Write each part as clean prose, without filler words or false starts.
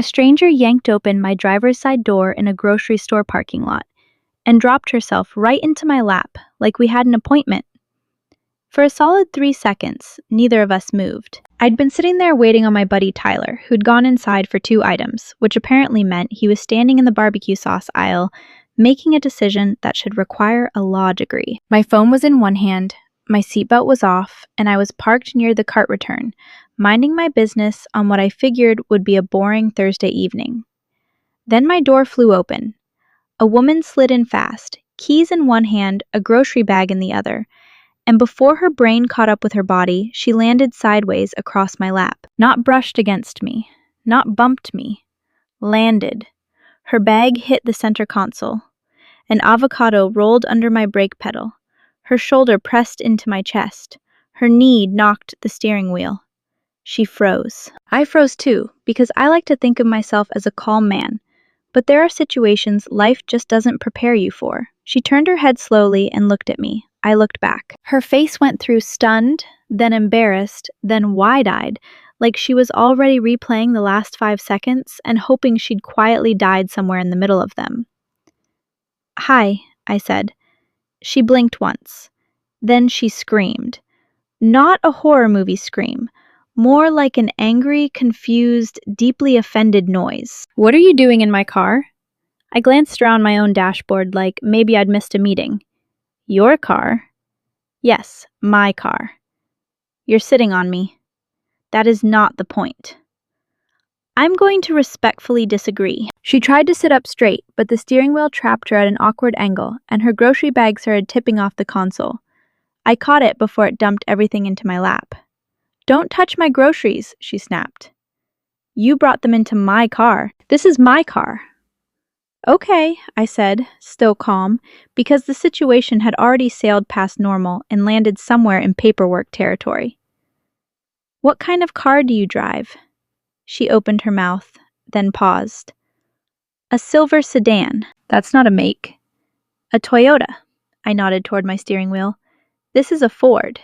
A stranger yanked open my driver's side door in a grocery store parking lot and dropped herself right into my lap like we had an appointment. For a solid 3 seconds, neither of us moved. I'd been sitting there waiting on my buddy Tyler, who'd gone inside for 2 items, which apparently meant he was standing in the barbecue sauce aisle, making a decision that should require a law degree. My phone was in one hand, my seatbelt was off, and I was parked near the cart return, minding my business on what I figured would be a boring Thursday evening. Then my door flew open. A woman slid in fast, keys in one hand, a grocery bag in the other, and before her brain caught up with her body, she landed sideways across my lap. Not brushed against me, not bumped me. Landed. Her bag hit the center console. An avocado rolled under my brake pedal. Her shoulder pressed into my chest. Her knee knocked the steering wheel. She froze. I froze too, because I like to think of myself as a calm man. But there are situations life just doesn't prepare you for. She turned her head slowly and looked at me. I looked back. Her face went through stunned, then embarrassed, then wide-eyed, like she was already replaying the last 5 seconds and hoping she'd quietly died somewhere in the middle of them. "Hi," I said. She blinked once. Then she screamed. Not a horror movie scream, more like an angry, confused, deeply offended noise. "What are you doing in my car?" I glanced around my own dashboard like maybe I'd missed a meeting. "Your car?" "Yes, my car." "You're sitting on me." "That is not the point." "I'm going to respectfully disagree." She tried to sit up straight, but the steering wheel trapped her at an awkward angle, and her grocery bag started tipping off the console. I caught it before it dumped everything into my lap. "Don't touch my groceries," she snapped. "You brought them into my car. This is my car." "Okay," I said, still calm, because the situation had already sailed past normal and landed somewhere in paperwork territory. "What kind of car do you drive?" She opened her mouth, then paused. "A silver sedan." "That's not a make." "A Toyota." I nodded toward my steering wheel. "This is a Ford."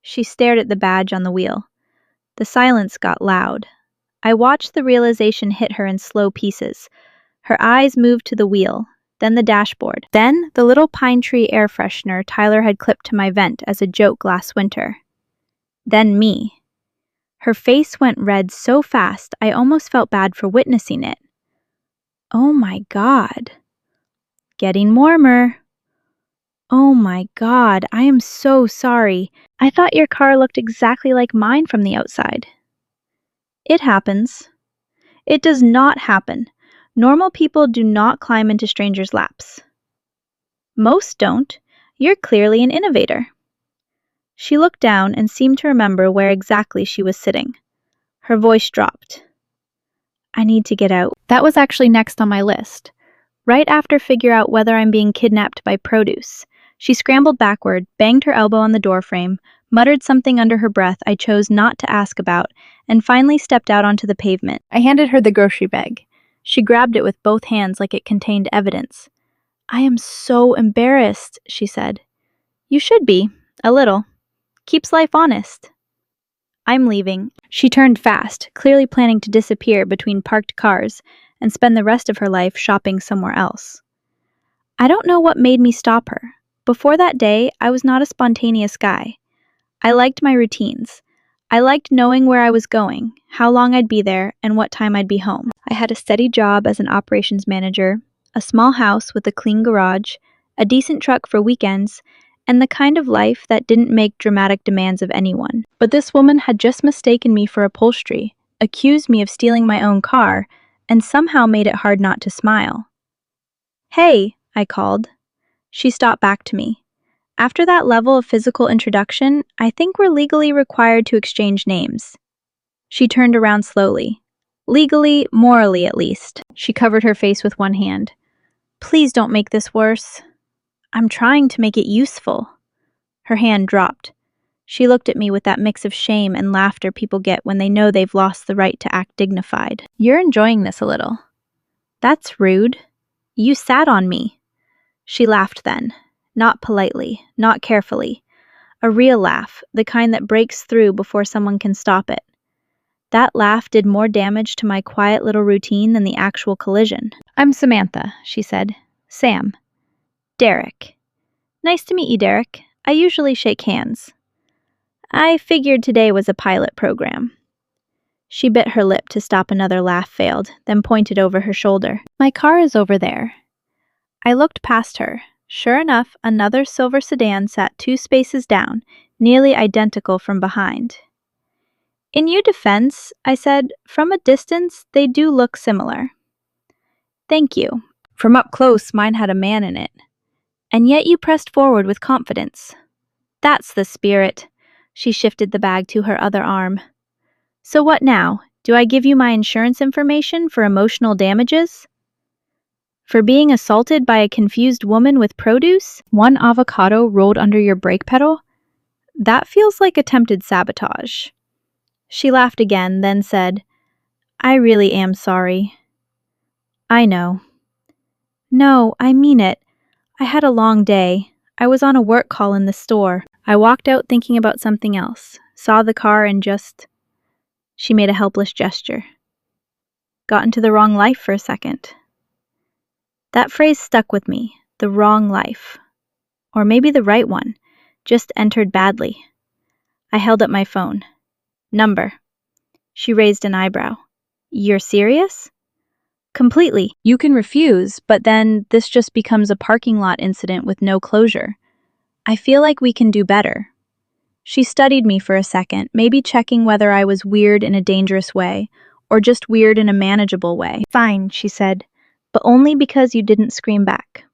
She stared at the badge on the wheel. The silence got loud. I watched the realization hit her in slow pieces. Her eyes moved to the wheel, then the dashboard, then the little pine tree air freshener Tyler had clipped to my vent as a joke last winter. Then me. Her face went red so fast I almost felt bad for witnessing it. "Oh my God." "Getting warmer." "Oh my God, I am so sorry. I thought your car looked exactly like mine from the outside." "It happens." "It does not happen. Normal people do not climb into strangers' laps." "Most don't. You're clearly an innovator." She looked down and seemed to remember where exactly she was sitting. Her voice dropped. "I need to get out." That was actually next on my list. Right after figure out whether I'm being kidnapped by produce. She scrambled backward, banged her elbow on the doorframe, muttered something under her breath I chose not to ask about, and finally stepped out onto the pavement. I handed her the grocery bag. She grabbed it with both hands like it contained evidence. "I am so embarrassed," she said. "You should be. A little. Keeps life honest." "I'm leaving." She turned fast, clearly planning to disappear between parked cars and spend the rest of her life shopping somewhere else. I don't know what made me stop her. Before that day, I was not a spontaneous guy. I liked my routines. I liked knowing where I was going, how long I'd be there, and what time I'd be home. I had a steady job as an operations manager, a small house with a clean garage, a decent truck for weekends, and the kind of life that didn't make dramatic demands of anyone. But this woman had just mistaken me for upholstery, accused me of stealing my own car, and somehow made it hard not to smile. "Hey," I called. She stopped back to me. After that level of physical introduction, I think we're legally required to exchange names. She turned around slowly. Legally, morally at least. She covered her face with one hand. "Please don't make this worse." "I'm trying to make it useful." Her hand dropped. She looked at me with that mix of shame and laughter people get when they know they've lost the right to act dignified. "You're enjoying this a little." "That's rude. You sat on me." She laughed then. Not politely, not carefully. A real laugh, the kind that breaks through before someone can stop it. That laugh did more damage to my quiet little routine than the actual collision. "I'm Samantha," she said. "Sam. Derek. Nice to meet you, Derek. I usually shake hands. I figured today was a pilot program." She bit her lip to stop another laugh failed, then pointed over her shoulder. "My car is over there." I looked past her. Sure enough, another silver sedan sat 2 spaces down, nearly identical from behind. "In your defense," I said, "from a distance, they do look similar." "Thank you. From up close, mine had a man in it. And yet you pressed forward with confidence." "That's the spirit." She shifted the bag to her other arm. "So what now? Do I give you my insurance information for emotional damages? For being assaulted by a confused woman with produce? 1 avocado rolled under your brake pedal? That feels like attempted sabotage." She laughed again, then said, "I really am sorry." "I know." "No, I mean it. I had a long day. I was on a work call in the store. I walked out thinking about something else, saw the car and just..." She made a helpless gesture. "Got into the wrong life for a second." That phrase stuck with me, the wrong life. Or maybe the right one, just entered badly. I held up my phone. "Number." She raised an eyebrow. "You're serious?" "Completely. You can refuse, but then this just becomes a parking lot incident with no closure. I feel like we can do better." She studied me for a second, maybe checking whether I was weird in a dangerous way, or just weird in a manageable way. "Fine," she said, "but only because you didn't scream back."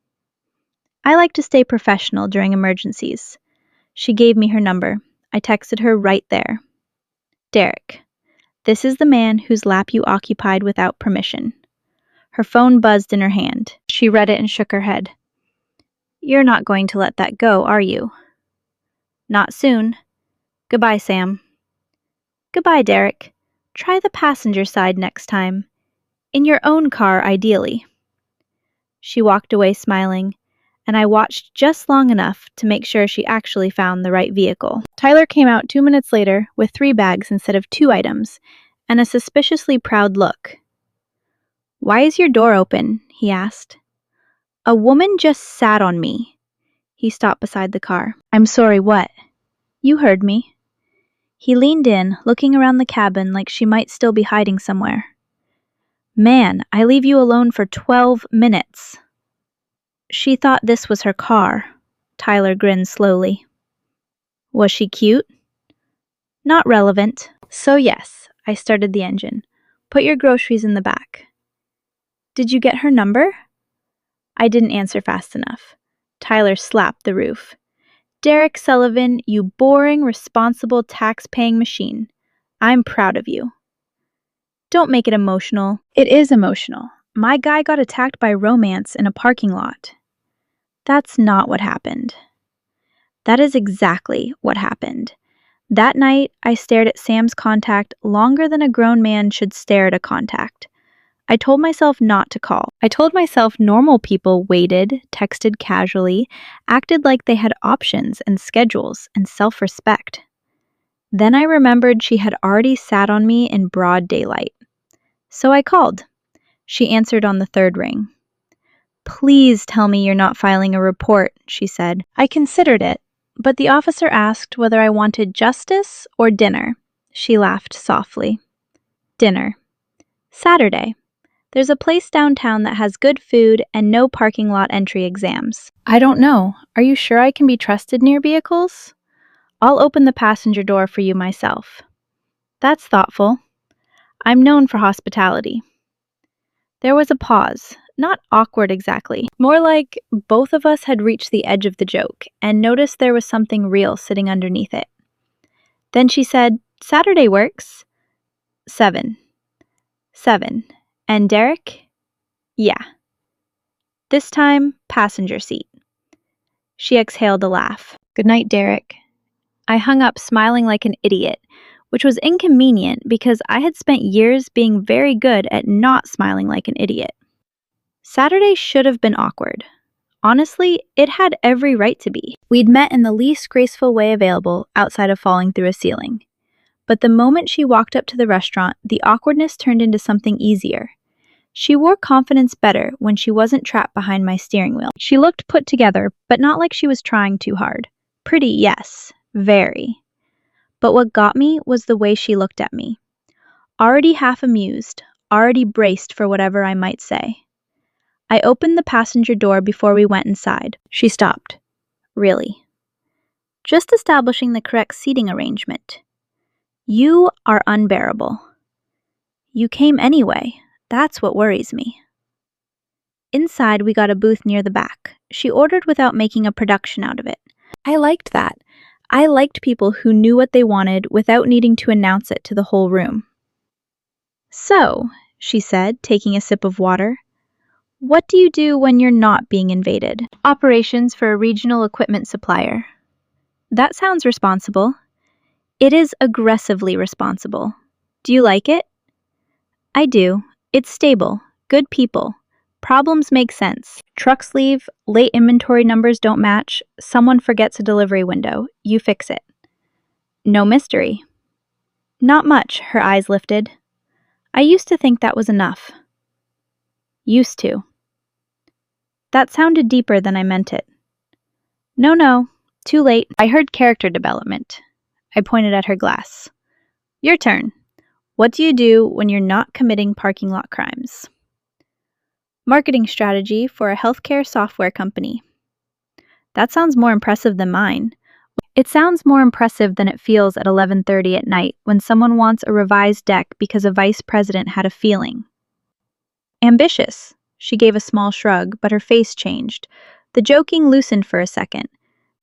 I like to stay professional during emergencies. She gave me her number. I texted her right there. "Derek, this is the man whose lap you occupied without permission." Her phone buzzed in her hand. She read it and shook her head. "You're not going to let that go, are you?" "Not soon. Goodbye, Sam." "Goodbye, Derek. Try the passenger side next time. In your own car, ideally." She walked away smiling, and I watched just long enough to make sure she actually found the right vehicle. Tyler came out 2 minutes later with 3 bags instead of 2 items, and a suspiciously proud look. "Why is your door open?" he asked. "A woman just sat on me." He stopped beside the car. "I'm sorry, what?" "You heard me." He leaned in, looking around the cabin like she might still be hiding somewhere. "Man, I leave you alone for 12 minutes. "She thought this was her car." Tyler grinned slowly. "Was she cute?" "Not relevant. So yes," I started the engine. "Put your groceries in the back." "Did you get her number?" I didn't answer fast enough. Tyler slapped the roof. "Derek Sullivan, you boring, responsible, tax-paying machine. I'm proud of you." "Don't make it emotional." "It is emotional. My guy got attacked by romance in a parking lot." "That's not what happened." "That is exactly what happened. That night, I stared at Sam's contact longer than a grown man should stare at a contact. I told myself not to call. I told myself normal people waited, texted casually, acted like they had options and schedules and self-respect. Then I remembered she had already sat on me in broad daylight. So I called. She answered on the 3rd ring. "Please tell me you're not filing a report," she said. I considered it, but the officer asked whether I wanted justice or dinner. She laughed softly. "Dinner. Saturday. There's a place downtown that has good food and no parking lot entry exams." "I don't know. Are you sure I can be trusted near vehicles?" "I'll open the passenger door for you myself." "That's thoughtful. I'm known for hospitality." There was a pause, not awkward exactly, more like both of us had reached the edge of the joke and noticed there was something real sitting underneath it. Then she said, "Saturday works." 7. 7. "And Derek?" "Yeah." This time, passenger seat. She exhaled a laugh. "Good night, Derek." I hung up smiling like an idiot, which was inconvenient because I had spent years being very good at not smiling like an idiot. Saturday should have been awkward. Honestly, it had every right to be. We'd met in the least graceful way available outside of falling through a ceiling. But the moment she walked up to the restaurant, the awkwardness turned into something easier. She wore confidence better when she wasn't trapped behind my steering wheel. She looked put together, but not like she was trying too hard. Pretty, yes, very. But what got me was the way she looked at me. Already half amused, already braced for whatever I might say. I opened the passenger door before we went inside. She stopped. Really. Just establishing the correct seating arrangement. You are unbearable. You came anyway. That's what worries me. Inside, we got a booth near the back. She ordered without making a production out of it. I liked that. I liked people who knew what they wanted without needing to announce it to the whole room. So, she said, taking a sip of water, what do you do when you're not being invaded? Operations for a regional equipment supplier. That sounds responsible. It is aggressively responsible. Do you like it? I do. It's stable. Good people. Problems make sense. Trucks leave, late inventory numbers don't match, someone forgets a delivery window. You fix it. No mystery. Not much, her eyes lifted. I used to think that was enough. Used to. That sounded deeper than I meant it. No, too late. I heard character development. I pointed at her glass. Your turn. What do you do when you're not committing parking lot crimes? Marketing strategy for a healthcare software company. That sounds more impressive than mine. It sounds more impressive than it feels at 11:30 at night when someone wants a revised deck because a vice president had a feeling. Ambitious. She gave a small shrug, but her face changed. The joking loosened for a second.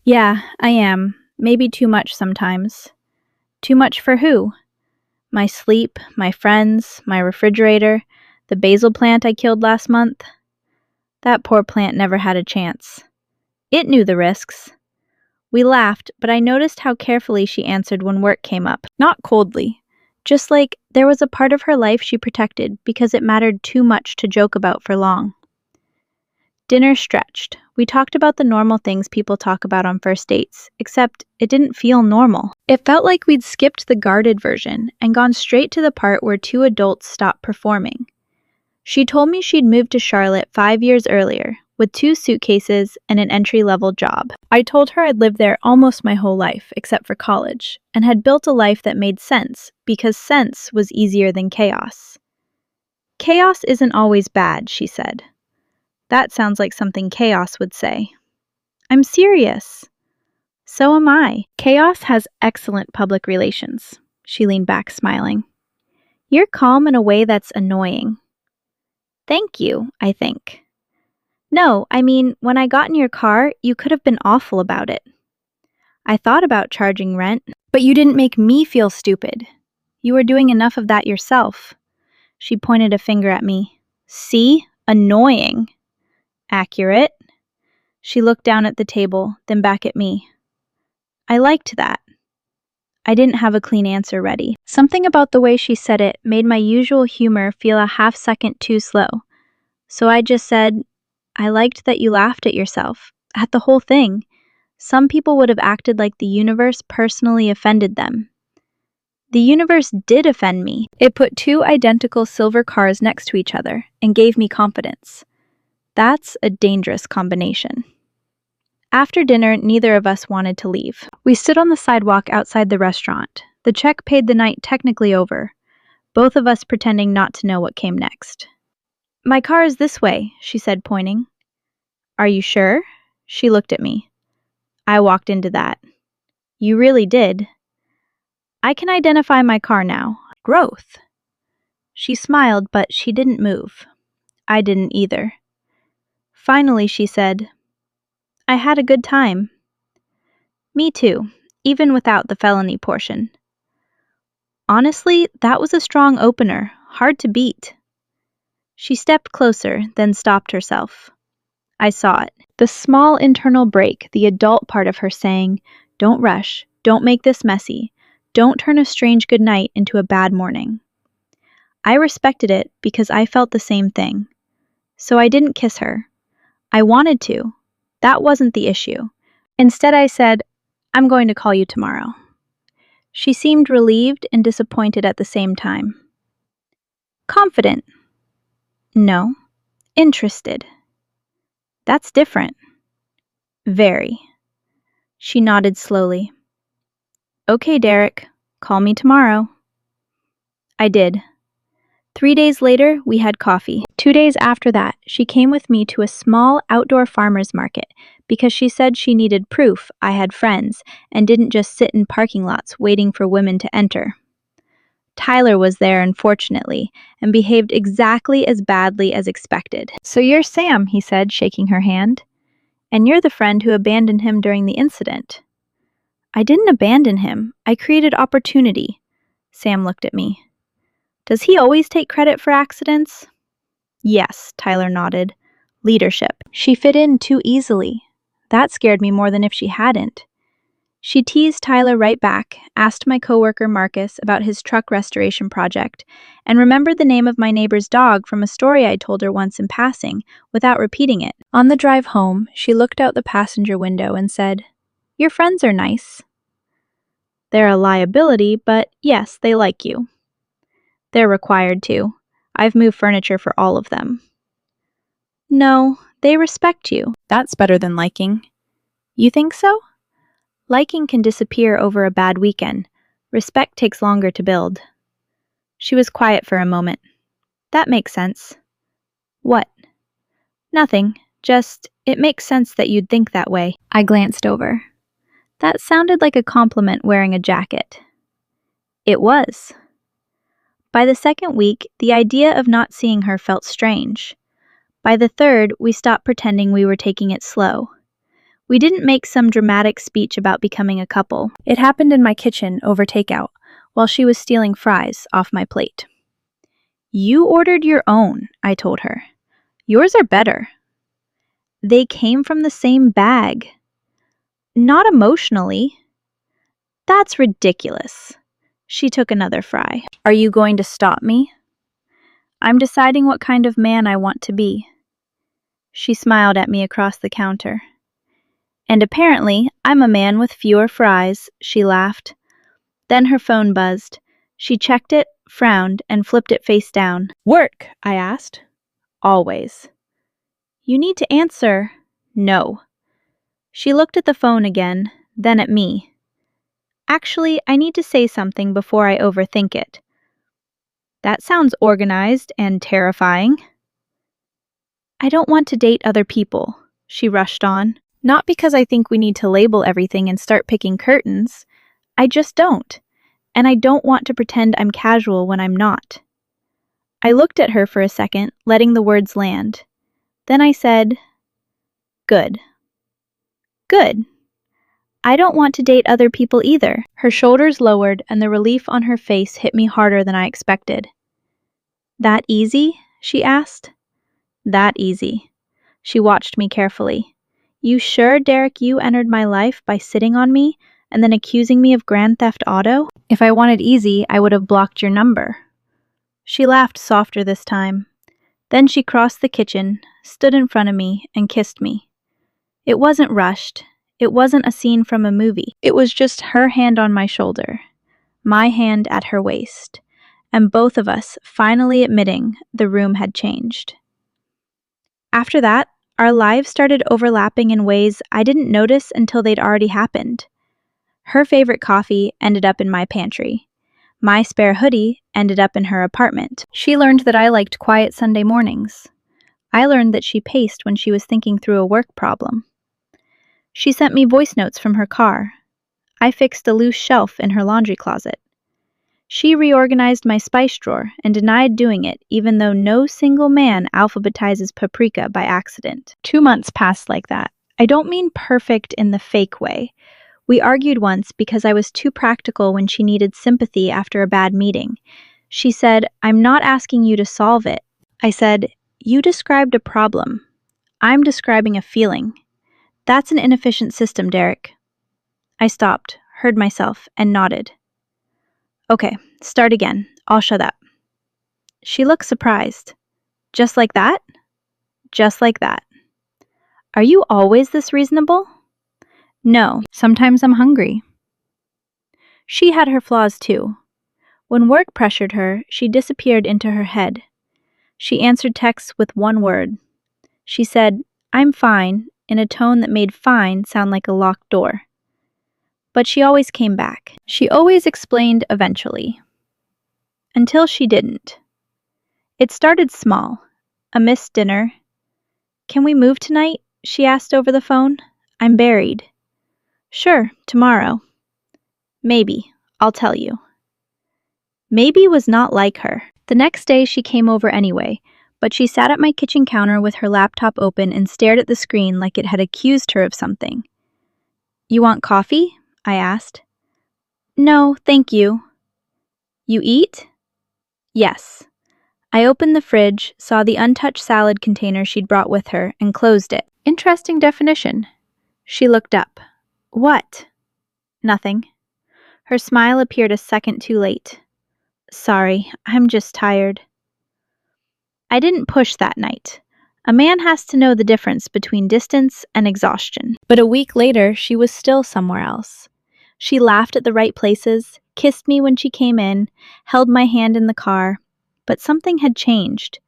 Yeah, I am. Maybe too much sometimes. Too much for who? My sleep, my friends, my refrigerator, the basil plant I killed last month. That poor plant never had a chance. It knew the risks. We laughed, but I noticed how carefully she answered when work came up. Not coldly. Just like there was a part of her life she protected because it mattered too much to joke about for long. Dinner stretched. We talked about the normal things people talk about on first dates, except it didn't feel normal. It felt like we'd skipped the guarded version and gone straight to the part where two adults stopped performing. She told me she'd moved to Charlotte 5 years earlier, with 2 suitcases and an entry-level job. I told her I'd lived there almost my whole life, except for college, and had built a life that made sense, because sense was easier than chaos. Chaos isn't always bad, she said. That sounds like something chaos would say. I'm serious. So am I. Chaos has excellent public relations. She leaned back, smiling. You're calm in a way that's annoying. Thank you, I think. No, I mean, when I got in your car, you could have been awful about it. I thought about charging rent, but you didn't make me feel stupid. You were doing enough of that yourself. She pointed a finger at me. See? Annoying. Accurate. She looked down at the table, then back at me. I liked that. I didn't have a clean answer ready. Something about the way she said it made my usual humor feel a half-second too slow. So I just said, I liked that you laughed at yourself, at the whole thing. Some people would have acted like the universe personally offended them. The universe did offend me. It put 2 identical silver cars next to each other and gave me confidence. That's a dangerous combination. After dinner, neither of us wanted to leave. We stood on the sidewalk outside the restaurant. The check paid the night technically over, both of us pretending not to know what came next. My car is this way, she said, pointing. Are you sure? She looked at me. I walked into that. You really did. I can identify my car now. Growth. She smiled, but she didn't move. I didn't either. Finally, she said, I had a good time. Me too, even without the felony portion. Honestly, that was a strong opener, hard to beat. She stepped closer, then stopped herself. I saw it. The small internal break, the adult part of her saying, don't rush, don't make this messy, don't turn a strange good night into a bad morning. I respected it because I felt the same thing. So I didn't kiss her. I wanted to. That wasn't the issue. Instead I said, I'm going to call you tomorrow. She seemed relieved and disappointed at the same time. Confident. No. Interested. That's different. Very. She nodded slowly. Okay, Derek. Call me tomorrow. I did. 3 days later, we had coffee. 2 days after that, she came with me to a small outdoor farmer's market because she said she needed proof I had friends and didn't just sit in parking lots waiting for women to enter. Tyler was there, unfortunately, and behaved exactly as badly as expected. So you're Sam, he said, shaking her hand. And you're the friend who abandoned him during the incident. I didn't abandon him. I created opportunity. Sam looked at me. Does he always take credit for accidents? Yes, Tyler nodded. Leadership. She fit in too easily. That scared me more than if she hadn't. She teased Tyler right back, asked my coworker Marcus about his truck restoration project, and remembered the name of my neighbor's dog from a story I told her once in passing, without repeating it. On the drive home, she looked out the passenger window and said, Your friends are nice. They're a liability, but yes, they like you. They're required to. I've moved furniture for all of them. No, they respect you. That's better than liking. You think so? Liking can disappear over a bad weekend. Respect takes longer to build. She was quiet for a moment. That makes sense. What? Nothing. Just, it makes sense that you'd think that way. I glanced over. That sounded like a compliment wearing a jacket. It was. By the second week, the idea of not seeing her felt strange. By the third, we stopped pretending we were taking it slow. We didn't make some dramatic speech about becoming a couple. It happened in my kitchen over takeout, while she was stealing fries off my plate. You ordered your own, I told her. Yours are better. They came from the same bag. Not emotionally. That's ridiculous. She took another fry. Are you going to stop me? I'm deciding what kind of man I want to be. She smiled at me across the counter. And apparently, I'm a man with fewer fries, she laughed. Then her phone buzzed. She checked it, frowned, and flipped it face down. Work, I asked. Always. You need to answer. No. She looked at the phone again, then at me. Actually, I need to say something before I overthink it. That sounds organized and terrifying. I don't want to date other people, she rushed on. Not because I think we need to label everything and start picking curtains. I just don't. And I don't want to pretend I'm casual when I'm not. I looked at her for a second, letting the words land. Then I said, Good. Good. I don't want to date other people either. Her shoulders lowered and the relief on her face hit me harder than I expected. That easy? She asked. That easy. She watched me carefully. You sure, Derek, you entered my life by sitting on me and then accusing me of Grand Theft Auto? If I wanted easy, I would have blocked your number. She laughed softer this time. Then she crossed the kitchen, stood in front of me, and kissed me. It wasn't rushed. It wasn't a scene from a movie. It was just her hand on my shoulder, my hand at her waist, and both of us finally admitting the room had changed. After that, our lives started overlapping in ways I didn't notice until they'd already happened. Her favorite coffee ended up in my pantry. My spare hoodie ended up in her apartment. She learned that I liked quiet Sunday mornings. I learned that she paced when she was thinking through a work problem. She sent me voice notes from her car. I fixed a loose shelf in her laundry closet. She reorganized my spice drawer and denied doing it, even though no single man alphabetizes paprika by accident. 2 months passed like that. I don't mean perfect in the fake way. We argued once because I was too practical when she needed sympathy after a bad meeting. She said, I'm not asking you to solve it. I said, you described a problem. I'm describing a feeling. That's an inefficient system, Derek. I stopped, heard myself, and nodded. Okay, start again. I'll shut up. She looked surprised. Just like that? Just like that. Are you always this reasonable? No, sometimes I'm hungry. She had her flaws too. When work pressured her, she disappeared into her head. She answered texts with one word. She said, "I'm fine," in a tone that made fine sound like a locked door. But she always came back. She always explained eventually. Until she didn't. It started small. A missed dinner. "Can we move tonight?" she asked over the phone. "I'm buried." "Sure, tomorrow." "Maybe. I'll tell you." Maybe was not like her. The next day she came over anyway, but she sat at my kitchen counter with her laptop open and stared at the screen like it had accused her of something. "You want coffee?" I asked. "No, thank you." "You eat?" "Yes." I opened the fridge, saw the untouched salad container she'd brought with her, and closed it. Interesting definition. She looked up. "What?" "Nothing." Her smile appeared a second too late. "Sorry, I'm just tired." I didn't push that night. A man has to know the difference between distance and exhaustion. But a week later, she was still somewhere else. She laughed at the right places, kissed me when she came in, held my hand in the car. But something had changed.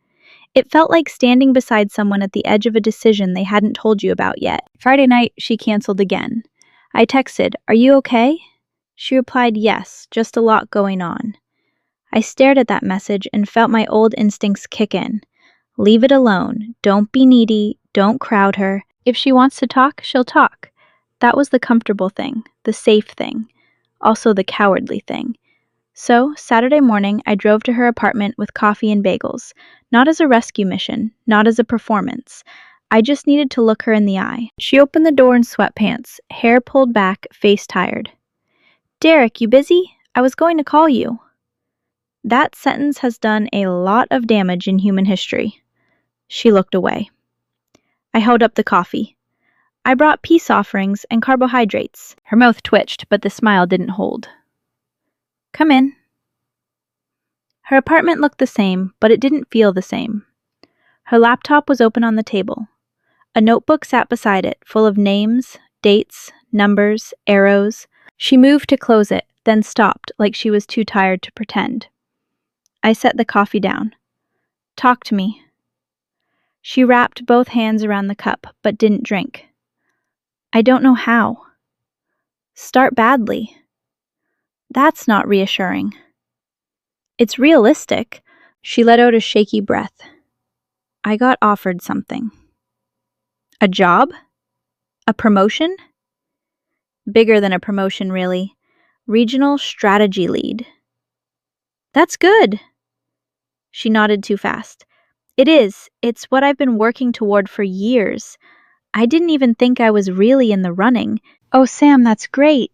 It felt like standing beside someone at the edge of a decision they hadn't told you about yet. Friday night, she canceled again. I texted, "Are you okay?" She replied, "Yes, just a lot going on." I stared at that message and felt my old instincts kick in. Leave it alone. Don't be needy. Don't crowd her. If she wants to talk, she'll talk. That was the comfortable thing, the safe thing, also the cowardly thing. So, Saturday morning, I drove to her apartment with coffee and bagels, not as a rescue mission, not as a performance. I just needed to look her in the eye. She opened the door in sweatpants, hair pulled back, face tired. "Derek, you busy? I was going to call you." That sentence has done a lot of damage in human history. She looked away. I held up the coffee. "I brought peace offerings and carbohydrates." Her mouth twitched, but the smile didn't hold. "Come in." Her apartment looked the same, but it didn't feel the same. Her laptop was open on the table. A notebook sat beside it, full of names, dates, numbers, arrows. She moved to close it, then stopped, like she was too tired to pretend. I set the coffee down. "Talk to me." She wrapped both hands around the cup, but didn't drink. "I don't know how." "Start badly." That's not reassuring. "It's realistic." She let out a shaky breath. "I got offered something." "A job? A promotion?" "Bigger than a promotion, really. Regional strategy lead." "That's good." She nodded too fast. "It is. It's what I've been working toward for years. I didn't even think I was really in the running." "Oh, Sam, that's great."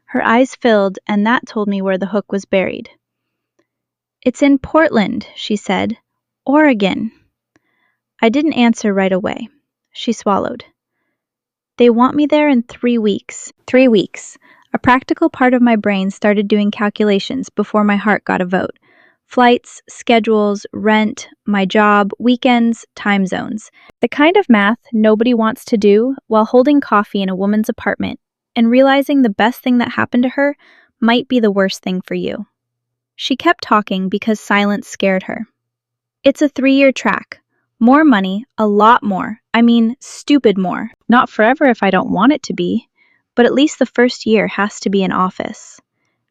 Her eyes filled, and that told me where the hook was buried. "It's in Portland," she said. "Oregon." I didn't answer right away. She swallowed. "They want me there in 3 weeks." 3 weeks. A practical part of my brain started doing calculations before my heart got a vote. Flights, schedules, rent, my job, weekends, time zones. The kind of math nobody wants to do while holding coffee in a woman's apartment and realizing the best thing that happened to her might be the worst thing for you. She kept talking because silence scared her. "It's a 3-year track. More money, a lot more. I mean, stupid more. Not forever if I don't want it to be, but at least the first year has to be in office."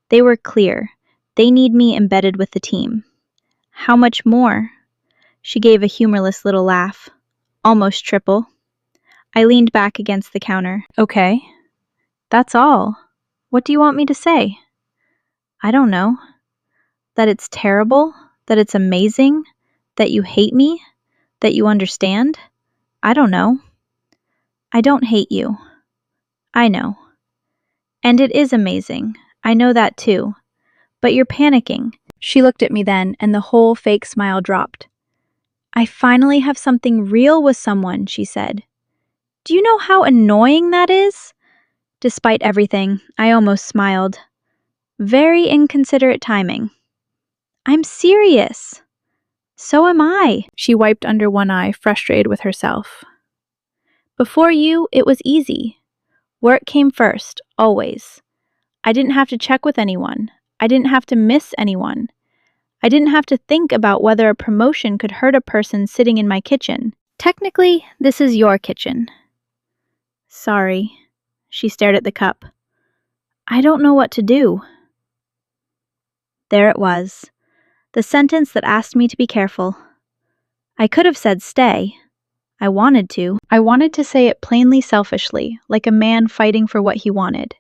They were clear. They need me embedded with the team. "How much more?" She gave a humorless little laugh. "Almost triple." I leaned back against the counter. "Okay. That's all. What do you want me to say?" "I don't know. That it's terrible? That it's amazing? That you hate me? That you understand? I don't know." "I don't hate you." "I know. And it is amazing. I know that too. But you're panicking." She looked at me then, and the whole fake smile dropped. "I finally have something real with someone," she said. "Do you know how annoying that is?" Despite everything, I almost smiled. Very inconsiderate timing. "I'm serious." "So am I." She wiped under one eye, frustrated with herself. "Before you, it was easy. Work came first, always. I didn't have to check with anyone. I didn't have to miss anyone. I didn't have to think about whether a promotion could hurt a person sitting in my kitchen. Technically, this is your kitchen. Sorry. She stared at the cup. I don't know what to do. There it was. The sentence that asked me to be careful. I could have said stay. I wanted to. I wanted to say it plainly selfishly, like a man fighting for what he wanted.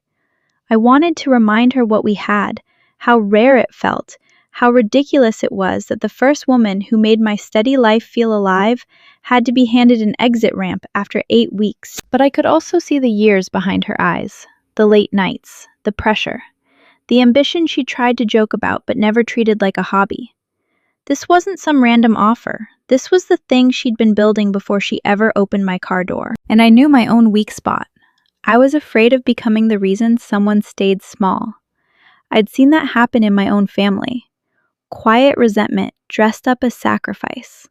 I wanted to remind her what we had, how rare it felt, how ridiculous it was that the first woman who made my steady life feel alive had to be handed an exit ramp after 8 weeks. But I could also see the years behind her eyes, the late nights, the pressure, the ambition she tried to joke about but never treated like a hobby. This wasn't some random offer. This was the thing she'd been building before she ever opened my car door. And I knew my own weak spot. I was afraid of becoming the reason someone stayed small. I'd seen that happen in my own family. Quiet resentment dressed up as sacrifice.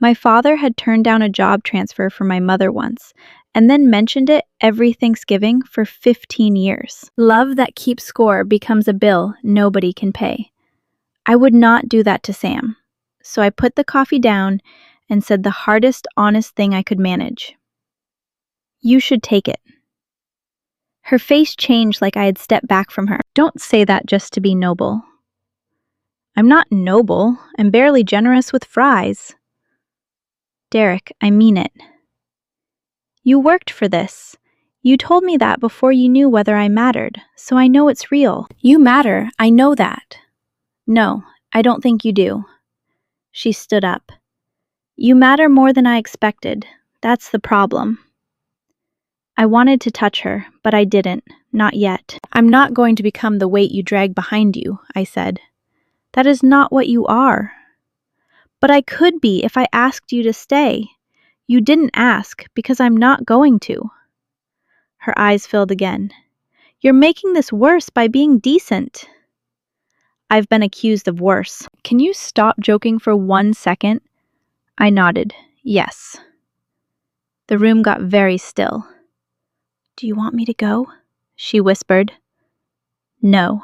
My father had turned down a job transfer for my mother once, and then mentioned it every Thanksgiving for 15 years. Love that keeps score becomes a bill nobody can pay. I would not do that to Sam, so I put the coffee down and said the hardest, honest thing I could manage. You should take it. Her face changed like I had stepped back from her. Don't say that just to be noble. I'm not noble. I'm barely generous with fries. Derek, I mean it. You worked for this. You told me that before you knew whether I mattered, so I know it's real. You matter, I know that. No, I don't think you do. She stood up. You matter more than I expected. That's the problem. I wanted to touch her, but I didn't. Not yet. I'm not going to become the weight you drag behind you, I said. That is not what you are. But I could be if I asked you to stay. You didn't ask, because I'm not going to. Her eyes filled again. You're making this worse by being decent. I've been accused of worse. Can you stop joking for 1 second? I nodded. Yes. The room got very still. Do you want me to go? She whispered. No.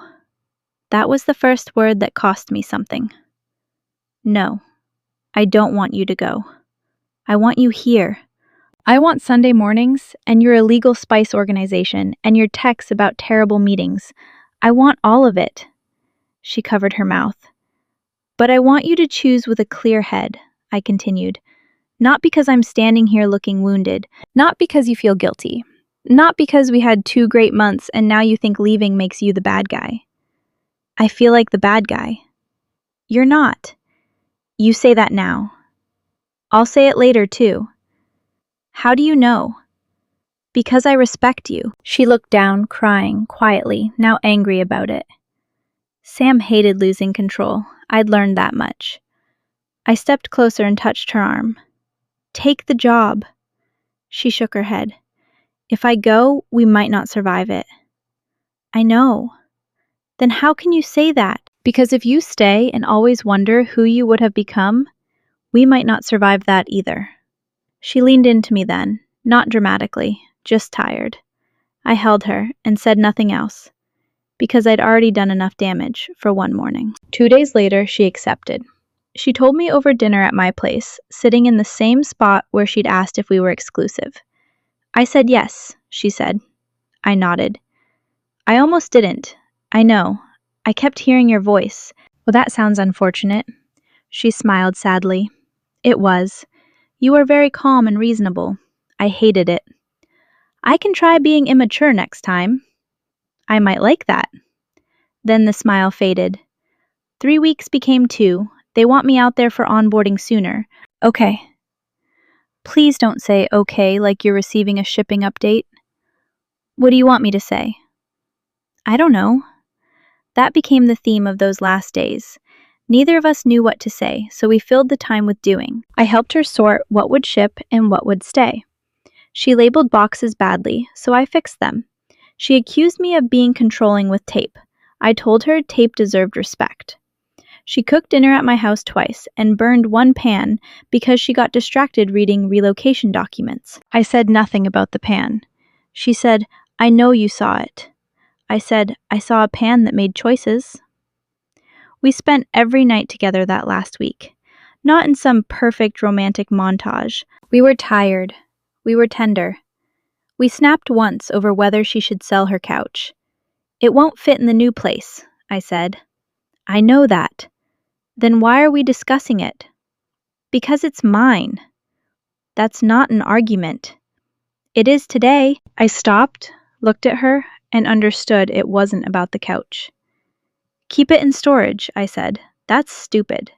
That was the first word that cost me something. No. I don't want you to go. I want you here. I want Sunday mornings, and your illegal spice organization, and your texts about terrible meetings. I want all of it. She covered her mouth. But I want you to choose with a clear head, I continued. Not because I'm standing here looking wounded, not because you feel guilty, not because we had 2 great months and now you think leaving makes you the bad guy. I feel like the bad guy. You're not. You say that now. I'll say it later, too. How do you know? Because I respect you. She looked down, crying, quietly, now angry about it. Sam hated losing control. I'd learned that much. I stepped closer and touched her arm. Take the job. She shook her head. If I go, we might not survive it. I know. Then how can you say that? Because if you stay and always wonder who you would have become, we might not survive that either. She leaned into me then, not dramatically, just tired. I held her and said nothing else, because I'd already done enough damage for one morning. 2 days later, she accepted. She told me over dinner at my place, sitting in the same spot where she'd asked if we were exclusive. I said yes, she said. I nodded. I almost didn't. I know. I kept hearing your voice. Well, that sounds unfortunate. She smiled sadly. It was. You were very calm and reasonable. I hated it. I can try being immature next time. I might like that. Then the smile faded. 3 weeks became 2. They want me out there for onboarding sooner. Okay. Please don't say okay like you're receiving a shipping update. What do you want me to say? I don't know. That became the theme of those last days. Neither of us knew what to say, so we filled the time with doing. I helped her sort what would ship and what would stay. She labeled boxes badly, so I fixed them. She accused me of being controlling with tape. I told her tape deserved respect. She cooked dinner at my house twice and burned 1 pan because she got distracted reading relocation documents. I said nothing about the pan. She said, I know you saw it. I said, I saw a pan that made choices. We spent every night together that last week. Not in some perfect romantic montage. We were tired. We were tender. We snapped once over whether she should sell her couch. It won't fit in the new place, I said. I know that. Then why are we discussing it? Because it's mine. That's not an argument. It is today. I stopped, looked at her, and understood it wasn't about the couch. Keep it in storage, I said. That's stupid.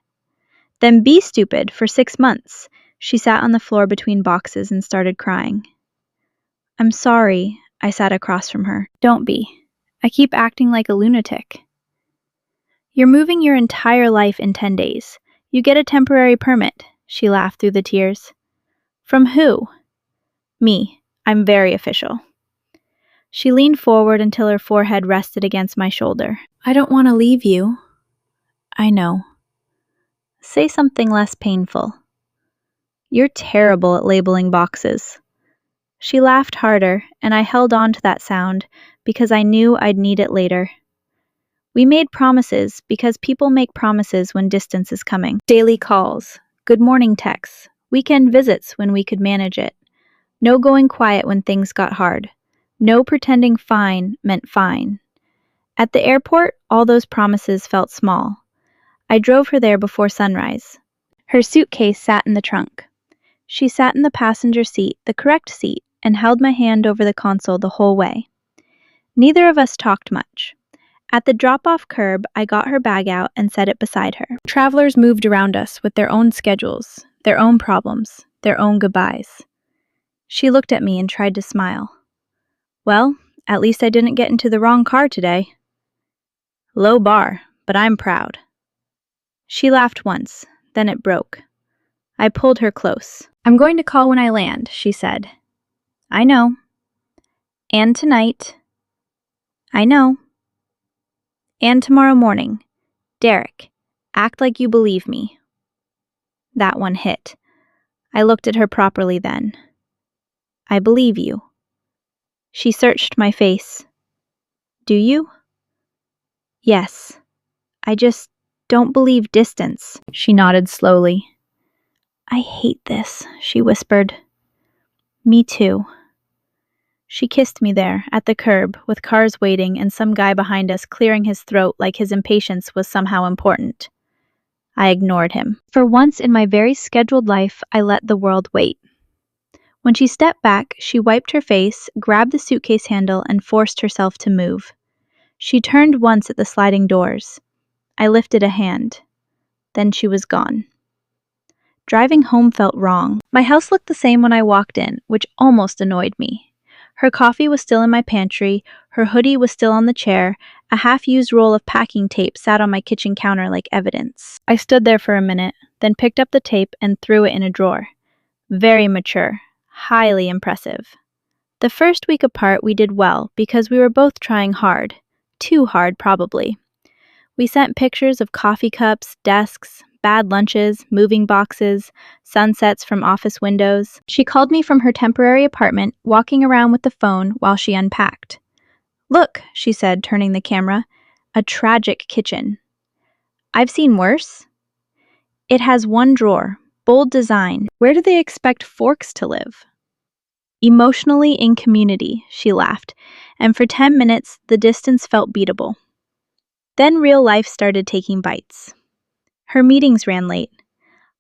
Then be stupid for 6 months. She sat on the floor between boxes and started crying. I'm sorry, I sat across from her. Don't be. I keep acting like a lunatic. You're moving your entire life in 10 days. You get a temporary permit, she laughed through the tears. From who? Me. I'm very official. She leaned forward until her forehead rested against my shoulder. I don't want to leave you. I know. Say something less painful. You're terrible at labeling boxes. She laughed harder, and I held on to that sound because I knew I'd need it later. We made promises because people make promises when distance is coming. Daily calls, good morning texts, weekend visits when we could manage it. No going quiet when things got hard. No pretending fine meant fine. At the airport, all those promises felt small. I drove her there before sunrise. Her suitcase sat in the trunk. She sat in the passenger seat, the correct seat, and held my hand over the console the whole way. Neither of us talked much. At the drop-off curb, I got her bag out and set it beside her. Travelers moved around us with their own schedules, their own problems, their own goodbyes. She looked at me and tried to smile. Well, at least I didn't get into the wrong car today. Low bar, but I'm proud. She laughed once, then it broke. I pulled her close. I'm going to call when I land, she said. I know. And tonight. I know. And tomorrow morning. Derek, act like you believe me. That one hit. I looked at her properly then. I believe you. She searched my face. Do you? Yes. I just don't believe distance. She nodded slowly. I hate this, she whispered. Me too. She kissed me there, at the curb, with cars waiting and some guy behind us clearing his throat like his impatience was somehow important. I ignored him. For once in my very scheduled life, I let the world wait. When she stepped back, she wiped her face, grabbed the suitcase handle, and forced herself to move. She turned once at the sliding doors. I lifted a hand. Then she was gone. Driving home felt wrong. My house looked the same when I walked in, which almost annoyed me. Her coffee was still in my pantry, her hoodie was still on the chair, a half-used roll of packing tape sat on my kitchen counter like evidence. I stood there for a minute, then picked up the tape and threw it in a drawer. Very mature, highly impressive. The first week apart we did well because we were both trying hard. Too hard, probably. We sent pictures of coffee cups, desks, bad lunches, moving boxes, sunsets from office windows. She called me from her temporary apartment, walking around with the phone while she unpacked. Look, she said, turning the camera, a tragic kitchen. I've seen worse. It has one drawer, bold design. Where do they expect forks to live? Emotionally in community, she laughed, and for 10 minutes the distance felt beatable. Then real life started taking bites. Her meetings ran late.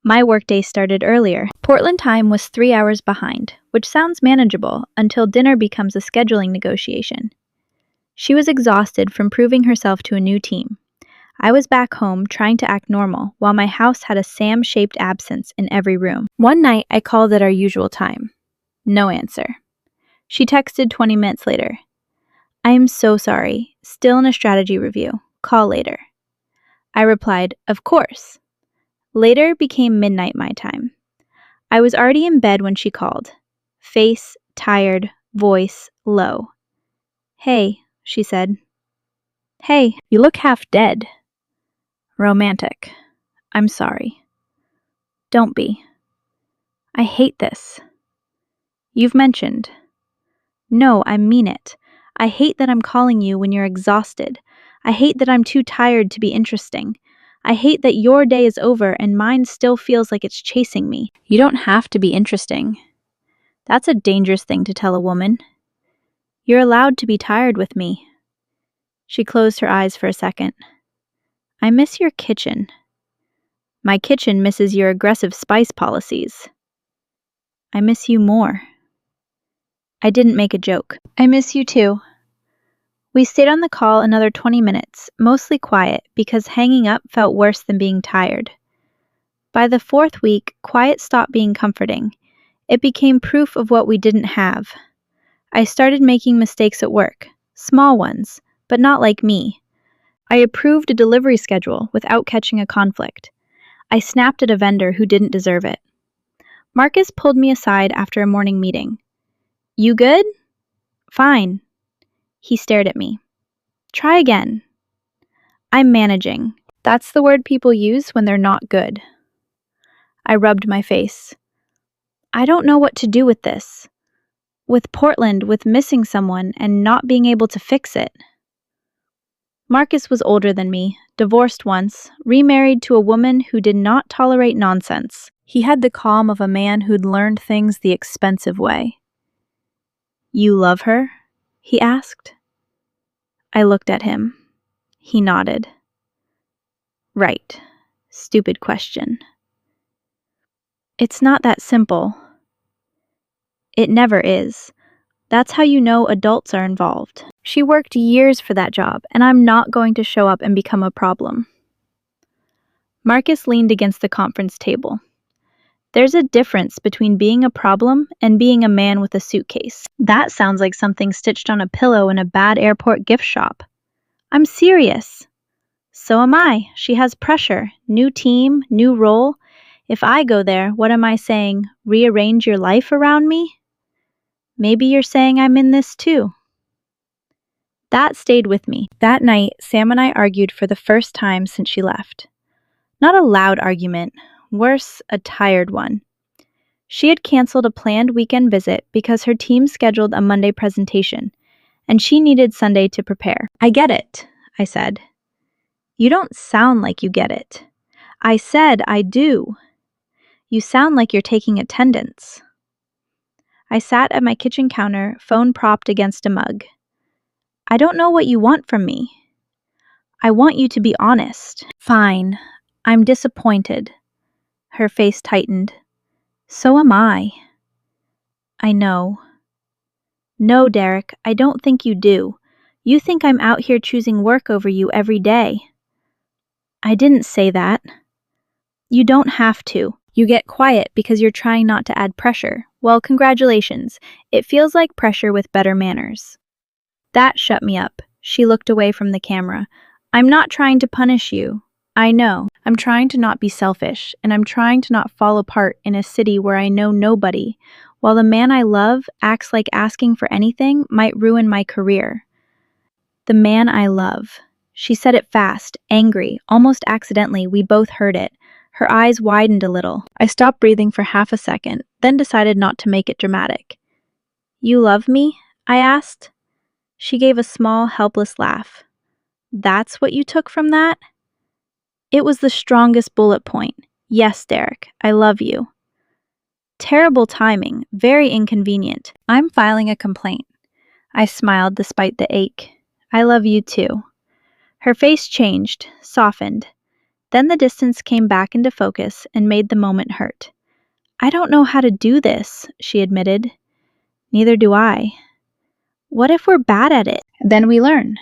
My workday started earlier. Portland time was 3 hours behind, which sounds manageable until dinner becomes a scheduling negotiation. She was exhausted from proving herself to a new team. I was back home trying to act normal while my house had a Sam-shaped absence in every room. One night I called at our usual time. No answer. She texted 20 minutes later. I am so sorry. Still in a strategy review. Call later. I replied, of course. Later became midnight my time. I was already in bed when she called. Face tired, voice low. Hey, she said. Hey, you look half dead. Romantic. I'm sorry. Don't be. I hate this. You've mentioned. No, I mean it. I hate that I'm calling you when you're exhausted. I hate that I'm too tired to be interesting. I hate that your day is over and mine still feels like it's chasing me. You don't have to be interesting. That's a dangerous thing to tell a woman. You're allowed to be tired with me. She closed her eyes for a second. I miss your kitchen. My kitchen misses your aggressive spice policies. I miss you more. I didn't make a joke. I miss you too. We stayed on the call another 20 minutes, mostly quiet, because hanging up felt worse than being tired. By the fourth week, quiet stopped being comforting. It became proof of what we didn't have. I started making mistakes at work, small ones, but not like me. I approved a delivery schedule without catching a conflict. I snapped at a vendor who didn't deserve it. Marcus pulled me aside after a morning meeting. You good? Fine. He stared at me. Try again. I'm managing. That's the word people use when they're not good. I rubbed my face. I don't know what to do with this. With Portland, with missing someone and not being able to fix it. Marcus was older than me, divorced once, remarried to a woman who did not tolerate nonsense. He had the calm of a man who'd learned things the expensive way. You love her? He asked. I looked at him. He nodded. Right. Stupid question. It's not that simple. It never is. That's how you know adults are involved. She worked years for that job, and I'm not going to show up and become a problem. Marcus leaned against the conference table. There's a difference between being a problem and being a man with a suitcase. That sounds like something stitched on a pillow in a bad airport gift shop. I'm serious. So am I. She has pressure. New team, new role. If I go there, what am I saying? Rearrange your life around me? Maybe you're saying I'm in this too. That stayed with me. That night, Sam and I argued for the first time since she left. Not a loud argument. Worse, a tired one. She had canceled a planned weekend visit because her team scheduled a Monday presentation, and she needed Sunday to prepare. I get it, I said. You don't sound like you get it. I said I do. You sound like you're taking attendance. I sat at my kitchen counter, phone propped against a mug. I don't know what you want from me. I want you to be honest. Fine. I'm disappointed. Her face tightened. So am I. I know. No, Derek, I don't think you do. You think I'm out here choosing work over you every day. I didn't say that. You don't have to. You get quiet because you're trying not to add pressure. Well, congratulations. It feels like pressure with better manners. That shut me up. She looked away from the camera. I'm not trying to punish you. I know. I'm trying to not be selfish, and I'm trying to not fall apart in a city where I know nobody, while the man I love acts like asking for anything might ruin my career. The man I love. She said it fast, angry, almost accidentally. We both heard it. Her eyes widened a little. I stopped breathing for half a second, then decided not to make it dramatic. You love me? I asked. She gave a small, helpless laugh. That's what you took from that? It was the strongest bullet point. Yes, Derek, I love you. Terrible timing, very inconvenient. I'm filing a complaint. I smiled despite the ache. I love you too. Her face changed, softened. Then the distance came back into focus and made the moment hurt. I don't know how to do this, she admitted. Neither do I. What if we're bad at it? Then we learn.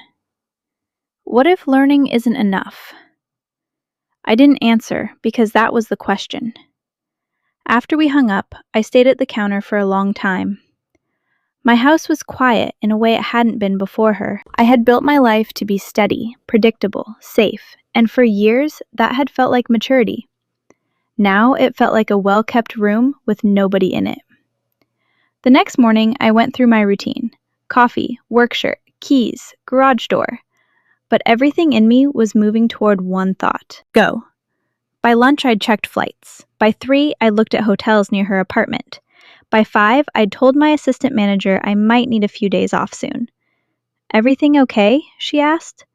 What if learning isn't enough? I didn't answer because that was the question. After we hung up, I stayed at the counter for a long time. My house was quiet in a way it hadn't been before her. I had built my life to be steady, predictable, safe, and for years that had felt like maturity. Now it felt like a well-kept room with nobody in it. The next morning, I went through my routine. Coffee, work shirt, keys, garage door. But everything in me was moving toward one thought. Go. By lunch, I'd checked flights. By 3, I looked at hotels near her apartment. By 5, I'd told my assistant manager I might need a few days off soon. Everything okay? She asked.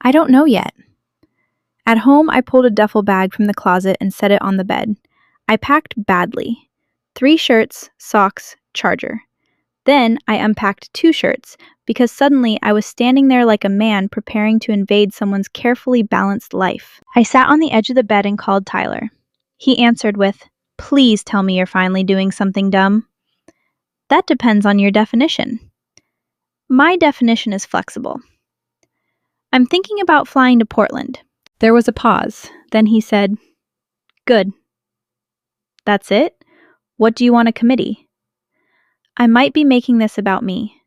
I don't know yet. At home, I pulled a duffel bag from the closet and set it on the bed. I packed badly. 3 shirts, socks, charger. Then I unpacked 2 shirts, because suddenly I was standing there like a man preparing to invade someone's carefully balanced life. I sat on the edge of the bed and called Tyler. He answered with, "Please tell me you're finally doing something dumb." That depends on your definition. My definition is flexible. I'm thinking about flying to Portland. There was a pause. Then he said, "Good. That's it? What do you want a committee?" I might be making this about me.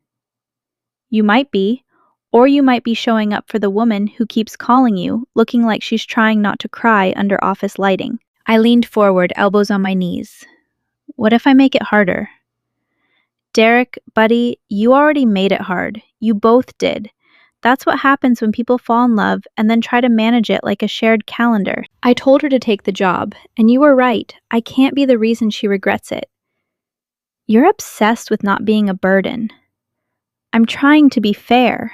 You might be, or you might be showing up for the woman who keeps calling you, looking like she's trying not to cry under office lighting. I leaned forward, elbows on my knees. What if I make it harder? Derek, buddy, you already made it hard. You both did. That's what happens when people fall in love and then try to manage it like a shared calendar. I told her to take the job, and you were right. I can't be the reason she regrets it. You're obsessed with not being a burden. I'm trying to be fair.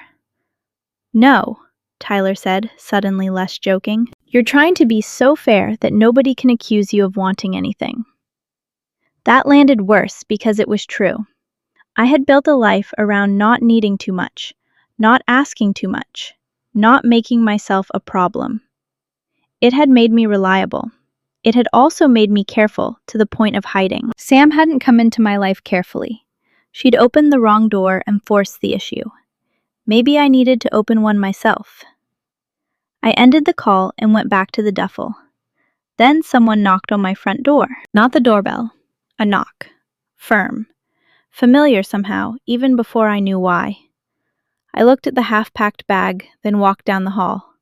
No, Tyler said, suddenly less joking. You're trying to be so fair that nobody can accuse you of wanting anything. That landed worse because it was true. I had built a life around not needing too much, not asking too much, not making myself a problem. It had made me reliable. It had also made me careful to the point of hiding. Sam hadn't come into my life carefully. She'd opened the wrong door and forced the issue. Maybe I needed to open one myself. I ended the call and went back to the duffel. Then someone knocked on my front door. Not the doorbell. A knock. Firm. Familiar somehow, even before I knew why. I looked at the half-packed bag, then walked down the hall.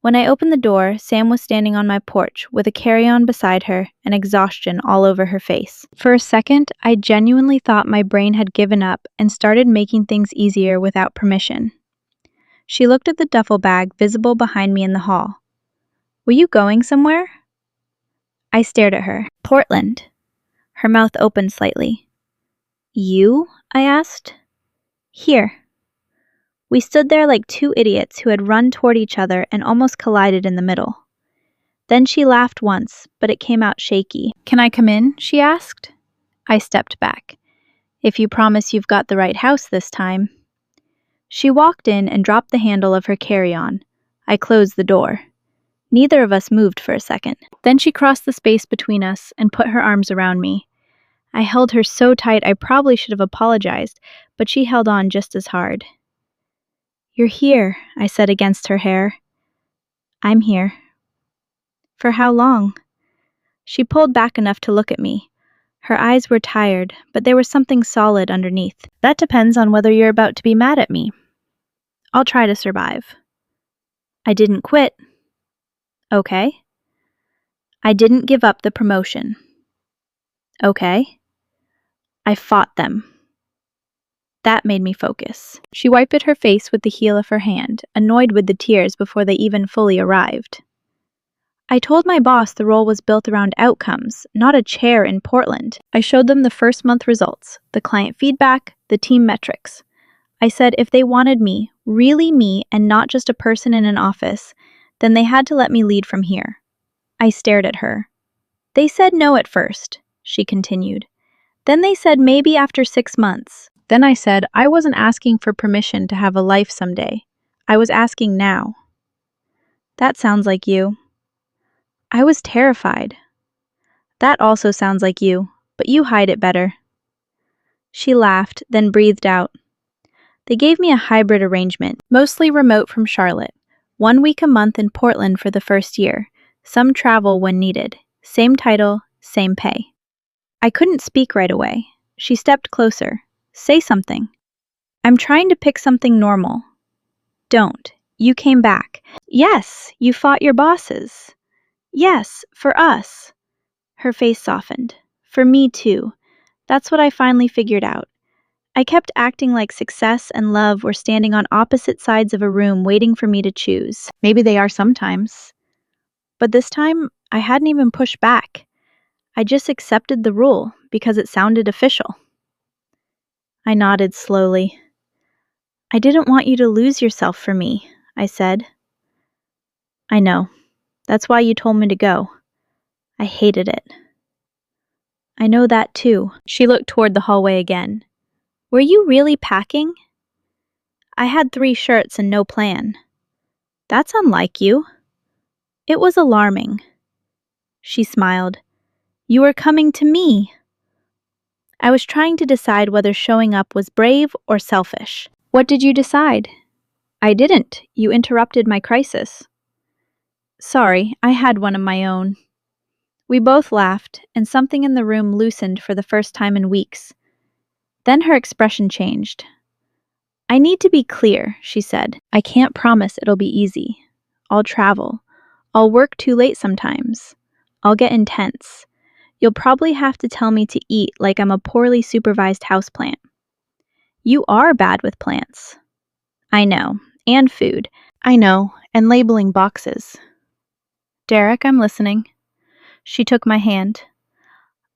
When I opened the door, Sam was standing on my porch with a carry-on beside her and exhaustion all over her face. For a second, I genuinely thought my brain had given up and started making things easier without permission. She looked at the duffel bag visible behind me in the hall. Were you going somewhere? I stared at her. Portland. Her mouth opened slightly. You? I asked. Here. We stood there like 2 idiots who had run toward each other and almost collided in the middle. Then she laughed once, but it came out shaky. Can I come in? She asked. I stepped back. If you promise you've got the right house this time. She walked in and dropped the handle of her carry-on. I closed the door. Neither of us moved for a second. Then she crossed the space between us and put her arms around me. I held her so tight I probably should have apologized, but she held on just as hard. You're here, I said against her hair. I'm here. For how long? She pulled back enough to look at me. Her eyes were tired, but there was something solid underneath. That depends on whether you're about to be mad at me. I'll try to survive. I didn't quit. Okay. I didn't give up the promotion. Okay. I fought them. That made me focus. She wiped at her face with the heel of her hand, annoyed with the tears before they even fully arrived. I told my boss the role was built around outcomes, not a chair in Portland. I showed them the first month results, the client feedback, the team metrics. I said if they wanted me, really me, and not just a person in an office, then they had to let me lead from here. I stared at her. They said no at first, she continued. Then they said maybe after 6 months. Then I said I wasn't asking for permission to have a life someday. I was asking now. That sounds like you. I was terrified. That also sounds like you, but you hide it better. She laughed, then breathed out. They gave me a hybrid arrangement, mostly remote from Charlotte. 1 week a month in Portland for the first year. Some travel when needed. Same title, same pay. I couldn't speak right away. She stepped closer. Say something. I'm trying to pick something normal. Don't. You came back. Yes, you fought your bosses. Yes, for us. Her face softened. For me too. That's what I finally figured out. I kept acting like success and love were standing on opposite sides of a room waiting for me to choose. Maybe they are sometimes. But this time, I hadn't even pushed back. I just accepted the rule because it sounded official. I nodded slowly. I didn't want you to lose yourself for me, I said. I know. That's why you told me to go. I hated it. I know that too. She looked toward the hallway again. Were you really packing? I had 3 shirts and no plan. That's unlike you. It was alarming. She smiled. You were coming to me. I was trying to decide whether showing up was brave or selfish. What did you decide? I didn't. You interrupted my crisis. Sorry, I had one of my own. We both laughed, and something in the room loosened for the first time in weeks. Then her expression changed. I need to be clear, she said. I can't promise it'll be easy. I'll travel. I'll work too late sometimes. I'll get intense. You'll probably have to tell me to eat like I'm a poorly supervised houseplant. You are bad with plants. I know. And food. I know. And labeling boxes. Derek, I'm listening. She took my hand.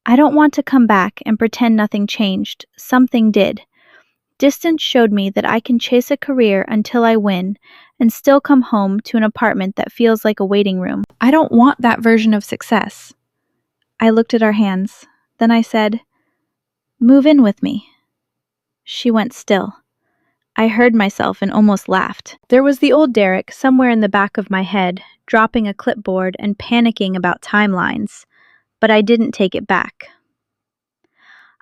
I don't want to come back and pretend nothing changed. Something did. Distance showed me that I can chase a career until I win and still come home to an apartment that feels like a waiting room. I don't want that version of success. I looked at our hands. Then I said, move in with me. She went still. I heard myself and almost laughed. There was the old Derek somewhere in the back of my head, dropping a clipboard and panicking about timelines, but I didn't take it back.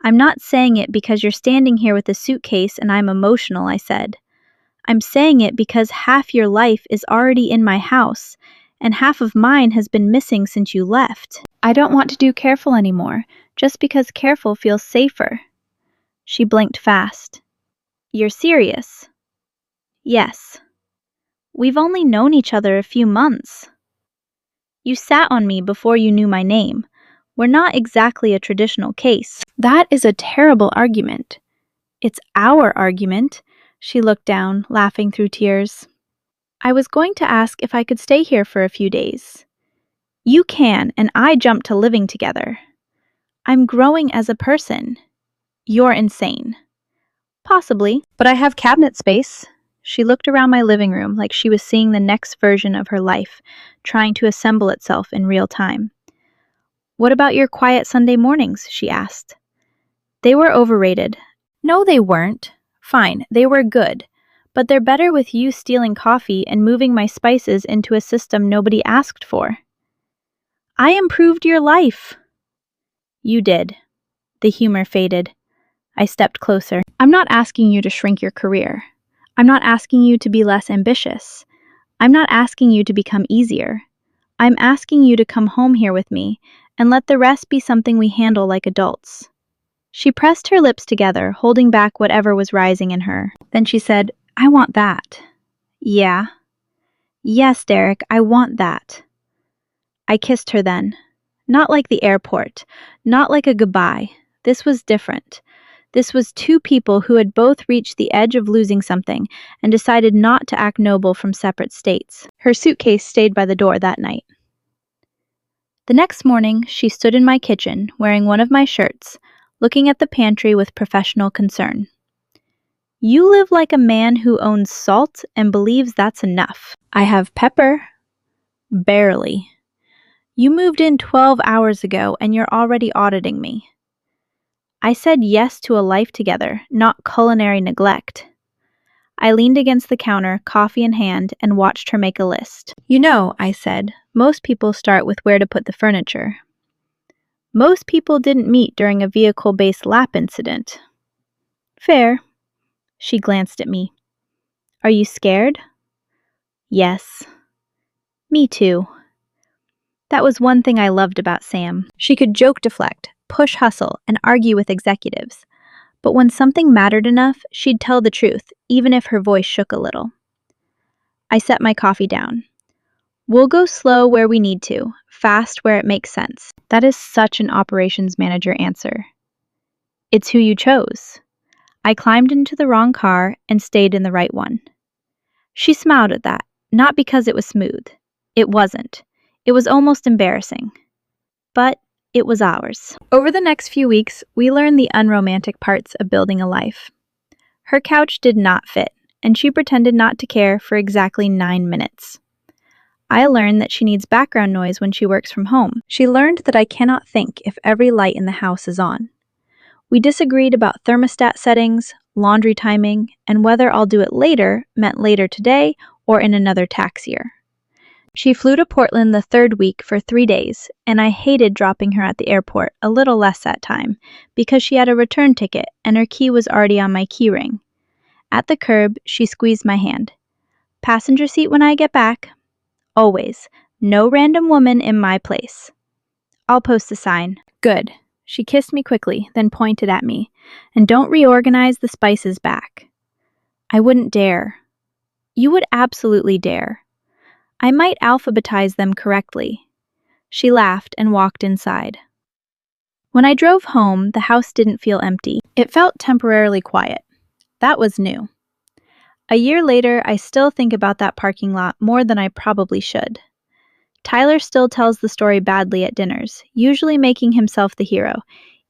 I'm not saying it because you're standing here with a suitcase and I'm emotional, I said. I'm saying it because half your life is already in my house, and half of mine has been missing since you left. I don't want to do careful anymore, just because careful feels safer. She blinked fast. You're serious? Yes. We've only known each other a few months. You sat on me before you knew my name. We're not exactly a traditional case. That is a terrible argument. It's our argument. She looked down, laughing through tears. I was going to ask if I could stay here for a few days. You can, and I jumped to living together. I'm growing as a person. You're insane. Possibly, but I have cabinet space. She looked around my living room like she was seeing the next version of her life, trying to assemble itself in real time. What about your quiet Sunday mornings? She asked. They were overrated. No, they weren't. Fine, they were good. But they're better with you stealing coffee and moving my spices into a system nobody asked for. I improved your life. You did. The humor faded. I stepped closer. I'm not asking you to shrink your career. I'm not asking you to be less ambitious. I'm not asking you to become easier. I'm asking you to come home here with me and let the rest be something we handle like adults. She pressed her lips together, holding back whatever was rising in her. Then she said, I want that. Yeah. Yes, Derek, I want that. I kissed her then. Not like the airport. Not like a goodbye. This was different. This was 2 people who had both reached the edge of losing something and decided not to act noble from separate states. Her suitcase stayed by the door that night. The next morning, she stood in my kitchen, wearing one of my shirts, looking at the pantry with professional concern. You live like a man who owns salt and believes that's enough. I have pepper. Barely. You moved in 12 hours ago and you're already auditing me. I said yes to a life together, not culinary neglect. I leaned against the counter, coffee in hand, and watched her make a list. You know, I said, most people start with where to put the furniture. Most people didn't meet during a vehicle-based lap incident. Fair. She glanced at me. Are you scared? Yes. Me too. That was one thing I loved about Sam. She could joke deflect, push hustle, and argue with executives. But when something mattered enough, she'd tell the truth, even if her voice shook a little. I set my coffee down. We'll go slow where we need to, fast where it makes sense. That is such an operations manager answer. It's who you chose. I climbed into the wrong car and stayed in the right one. She smiled at that, not because it was smooth. It wasn't. It was almost embarrassing. But it was ours. Over the next few weeks, we learned the unromantic parts of building a life. Her couch did not fit. and she pretended not to care for exactly 9 minutes. I learned that she needs background noise when she works from home. She learned that I cannot think if every light in the house is on. We disagreed about thermostat settings, laundry timing, and whether I'll do it later meant later today or in another tax year. She flew to Portland the third week for 3 days, and I hated dropping her at the airport a little less that time because she had a return ticket and her key was already on my key ring. At the curb, she squeezed my hand. Passenger seat when I get back. Always. No random woman in my place. I'll post a sign. Good. She kissed me quickly, then pointed at me. And don't reorganize the spices back. I wouldn't dare. You would absolutely dare. I might alphabetize them correctly. She laughed and walked inside. When I drove home, the house didn't feel empty. It felt temporarily quiet. That was new. A year later, I still think about that parking lot more than I probably should. Tyler still tells the story badly at dinners, usually making himself the hero,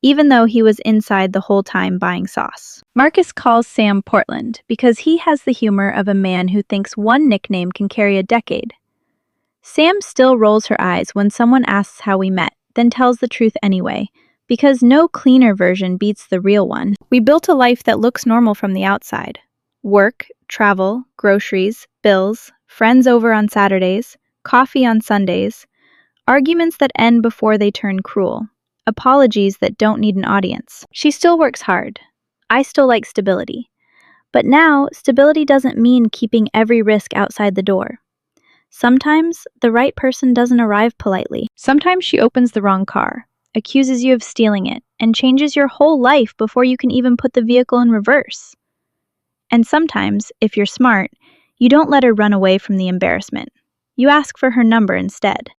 even though he was inside the whole time buying sauce. Marcus calls Sam Portland because he has the humor of a man who thinks one nickname can carry a decade. Sam still rolls her eyes when someone asks how we met, then tells the truth anyway, because no cleaner version beats the real one. We built a life that looks normal from the outside. Work, travel, groceries, bills, friends over on Saturdays, coffee on Sundays, arguments that end before they turn cruel, apologies that don't need an audience. She still works hard. I still like stability. But now, stability doesn't mean keeping every risk outside the door. Sometimes, the right person doesn't arrive politely. Sometimes she opens the wrong car, accuses you of stealing it, and changes your whole life before you can even put the vehicle in reverse. And sometimes, if you're smart, you don't let her run away from the embarrassment. You ask for her number instead.